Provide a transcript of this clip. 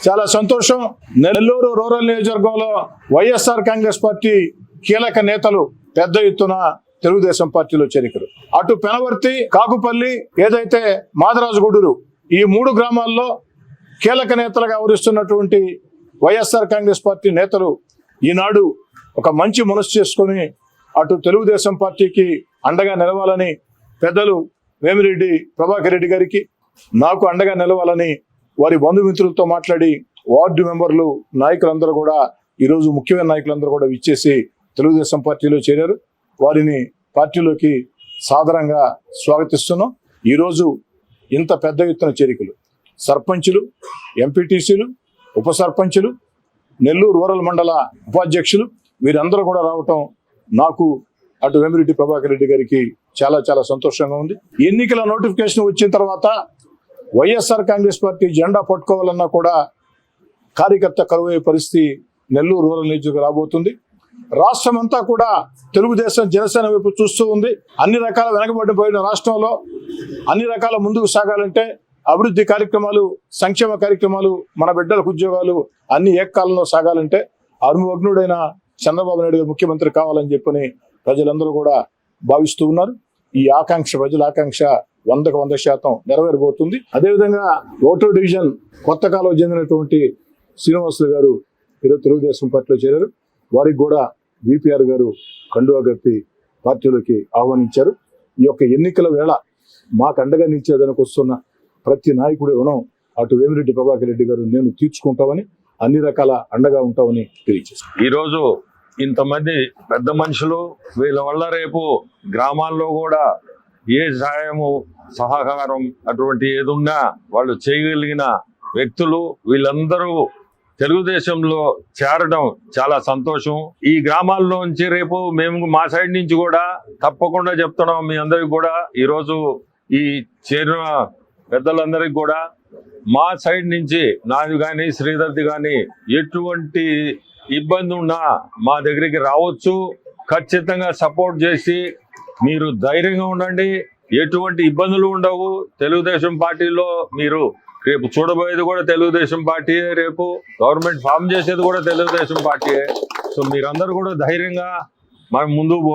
చాలా సంతోషం. నెల్లూరు రూరల్ నియోజకవర్గంలో వైఎస్ఆర్ కాంగ్రెస్ పార్టీ కీలక నేతలు పెద్ద ఎత్తున తెలుగుదేశం పార్టీలో చేరికలు. అటు పెనవర్తి, కాకుపల్లి, ఏదైతే మాదరాజుగూడూరు, ఈ 3 గ్రామాల్లో కీలక నేతలుగా వ్యవహరిస్తున్నటువంటి వైఎస్ఆర్ కాంగ్రెస్ పార్టీ నేతలు ఈనాడు ఒక మంచి మనసు చేసుకొని అటు తెలుగుదేశం పార్టీకి అండగా నిలవాలని పెద్దలు వేమిరెడ్డి ప్రభాకర్ రెడ్డి గారికి, నాకు అండగా నిలవాలని వారి బంధుమిత్రులతో మాట్లాడి వార్డు మెంబర్లు, నాయకులందరూ కూడా ఈరోజు ముఖ్యమైన నాయకులందరూ కూడా విచ్చేసి తెలుగుదేశం పార్టీలో చేరారు. వారిని పార్టీలోకి సాదరంగా స్వాగతిస్తున్నాం. ఈరోజు ఇంత పెద్ద ఎత్తున చేరికలు, సర్పంచులు, ఎంపీటీసీలు, ఉప సర్పంచులు, నెల్లూరు రూరల్ మండల ఉపాధ్యక్షులు వీరందరూ కూడా రావటం నాకు అటు వేమిరెడ్డి ప్రభాకర్ రెడ్డి గారికి చాలా చాలా సంతోషంగా ఉంది. ఎన్నికల నోటిఫికేషన్ వచ్చిన తర్వాత వైఎస్ఆర్ కాంగ్రెస్ పార్టీ జెండా పట్టుకోవాలన్నా కూడా కార్యకర్త కరువయ్యే పరిస్థితి నెల్లూరు రూరల్ నియోజకవర్గం రాబోతుంది. రాష్ట్రం అంతా కూడా తెలుగుదేశం జనసేన వైపు చూస్తూ ఉంది. అన్ని రకాల వెనకబడిపోయిన రాష్ట్రంలో అన్ని రకాల ముందుకు సాగాలంటే అభివృద్ధి కార్యక్రమాలు, సంక్షేమ కార్యక్రమాలు, మన బిడ్డలకు ఉద్యోగాలు అన్ని ఏకకాలంలో సాగాలంటే అరుమగ్నుడైన చంద్రబాబు నాయుడు గారు ముఖ్యమంత్రి కావాలని చెప్పని ప్రజలందరూ కూడా భావిస్తూ ఉన్నారు. ఈ ఆకాంక్ష, ప్రజల ఆకాంక్ష 100% నెరవేరబోతుంది. అదేవిధంగా ఓటో డివిజన్ కొత్త కాలం చెందినటువంటి శ్రీనివాసులు గారు ఈరోజు తెలుగుదేశం పార్టీలో చేరారు. వారికి కూడా విపిఆర్ గారు కండువా కప్పి పార్టీలోకి ఆహ్వానించారు. ఈ యొక్క ఎన్నికల వేళ మాకు అండగా నిలిచేదానికి వస్తున్న ప్రతి నాయకుడి రుణం అటు వేమిరెడ్డి ప్రభాకర్ రెడ్డి గారు నేను తీర్చుకుంటామని, అన్ని రకాల అండగా ఉంటామని తెలియజేశారు. ఈరోజు ఇంతమంది పెద్ద మనుషులు, వీళ్ళ వల్ల రేపు గ్రామాల్లో కూడా ఏ సహాయము, సహకారం అటువంటి ఏదున్నా వాళ్ళు చేయగలిగిన వ్యక్తులు వీళ్ళందరూ తెలుగుదేశంలో చేరడం చాలా సంతోషం. ఈ గ్రామాల్లోంచి రేపు మేము మా సైడ్ నుంచి కూడా తప్పకుండా చెప్తున్నాం మీ అందరికి కూడా, ఈరోజు ఈ చేరిన పెద్దలందరికీ కూడా మా సైడ్ నుంచి, నాది కానీ శ్రీధర్ది కానీ ఎటువంటి ఇబ్బంది ఉన్నా మా దగ్గరికి రావచ్చు. ఖచ్చితంగా సపోర్ట్ చేసి మీరు ధైర్యంగా ఉండండి. ఎటువంటి ఇబ్బందులు ఉండవు. తెలుగుదేశం పార్టీలో మీరు రేపు చూడబోయేది కూడా తెలుగుదేశం పార్టీయే, రేపు గవర్నమెంట్ ఫామ్ చేసేది కూడా తెలుగుదేశం పార్టీయే. సో మీరందరూ కూడా ధైర్యంగా మనం ముందుకు